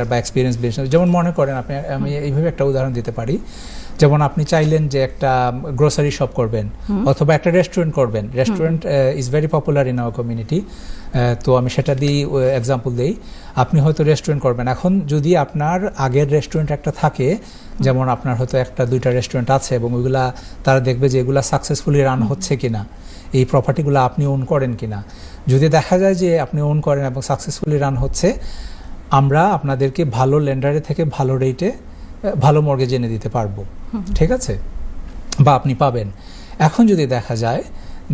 বা experience business, যেমন মনে করেন আমি এইভাবে একটা উদাহরণ দিতে পারি, যেমন আপনি চাইলেন যে একটা গ্রোসারি শপ করবেন অথবা একটা রেস্টুরেন্ট করবেন। Restaurant is very popular in our community. তো আমি সেটা দিয়ে এক্সাম্পল দিই। আপনি হয়তো রেস্টুরেন্ট করবেন, এখন যদি আপনার আগের রেস্টুরেন্ট একটা থাকে, যেমন আপনার হয়তো একটা দুইটা রেস্টুরেন্ট আছে এবং ওইগুলা তারা দেখবে যে এগুলা সাকসেসফুলি রান হচ্ছে কিনা, এই প্রপার্টিগুলো আপনি ওন করেন কিনা। যদি দেখা যায় যে আপনি ওন করেন এবং সাকসেসফুলি রান হচ্ছে, আমরা আপনাদেরকে ভালো লেন্ডারের থেকে ভালো রেটে ভালো মর্গেজ এনে দিতে পারবো, ঠিক আছে, বা আপনি পাবেন। এখন যদি দেখা যায়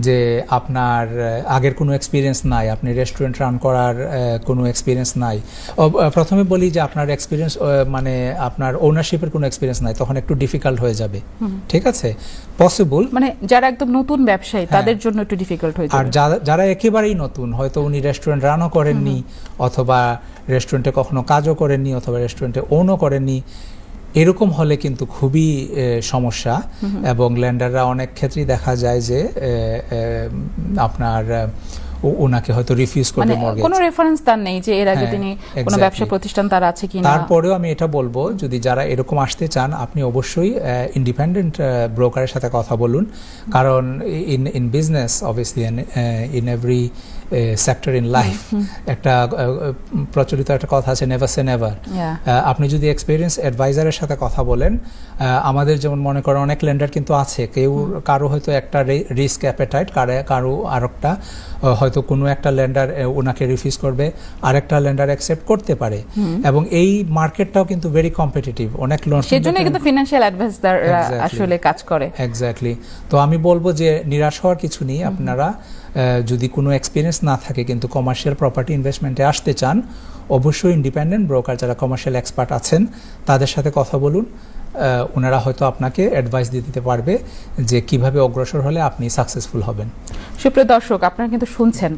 যে আপনার আগের কোনো এক্সপিরিয়েন্স নাই, আপনি রেস্টুরেন্ট রান করার কোনো এক্সপিরিয়েন্স নাই, প্রথমে বলি যে আপনার এক্সপিরিয়েন্স মানে আপনার ওনারশিপের কোনো এক্সপিরিয়েন্স নাই, তখন একটু ডিফিকাল্ট হয়ে যাবে, ঠিক আছে। পসিবল মানে যারা একদম নতুন ব্যবসায়ী তাদের জন্য একটু ডিফিকাল্ট হয়ে যাবে। আর যারা একেবারেই নতুন, হয়তো উনি রেস্টুরেন্ট রানও করেননি অথবা রেস্টুরেন্টে কখনো কাজও করেননি অথবা রেস্টুরেন্টে ওনও করেননি, এরকম হলে কিন্তু খুবই সমস্যা। এবং ল্যান্ডাররা অনেক ক্ষেত্রেই দেখা যায় যে আপনার ওনাকে হয়তো রিফিউজ করবে মর্গেজ। কোনো রেফারেন্স তার নেই যে এর আগে তিনি কোনো ব্যবসা প্রতিষ্ঠান তার আছে কিনা। তারপরেও আমি এটা বলবো, যদি যারা এরকম আসতে চান, আপনি অবশ্যই ইন্ডিপেন্ডেন্ট ব্রোকারের সাথে কথা বলুন, কারণ in business obviously in every sector in life একটা প্রচলিত একটা কথা আছে, নেভার সে নেভার। আপনি যদি এক্সপিরিয়েন্স অ্যাডভাইজারের সাথে কথা বলেন, আমাদের যেমন মনে করেন অনেক লেন্ডার কিন্তু আছে, কারো হয়তো একটা রিস্ক অ্যাপেটাইট, কারো আরেকটা হয়তো কোনো একটা লেন্ডার ওনাকে রিফিউজ করবে, আরেকটা লেন্ডার অ্যাকসেপ্ট করতে পারে। এবং এই মার্কেটটাও কিন্তু ভেরি কম্পিটিটিভ, অনেক লোন, সেজন্য কিন্তু ফিনান্সিয়াল অ্যাডভাইজার আসলে কাজ করে। এক্স্যাক্টলি। তো আমি বলবো যে নিরাশ হওয়ার কিছু নেই। আপনারা যদি কোনো এক্সপিরিয়েন্স না থাকে কিন্তু কমার্শিয়াল প্রপার্টি ইনভেস্টমেন্টে আসতে চান, অবশ্যই ইন্ডিপেন্ডেন্ট ব্রোকার যারা কমার্শিয়াল এক্সপার্ট আছেন তাদের সাথে কথা বলুন। ওনারা হয়তো আপনাকে অ্যাডভাইস দিতে পারবে যে কিভাবে অগ্রসর হলে আপনি সাকসেসফুল হবেন। সুপ্রিয় দর্শক, আপনারা কিন্তু শুনছেন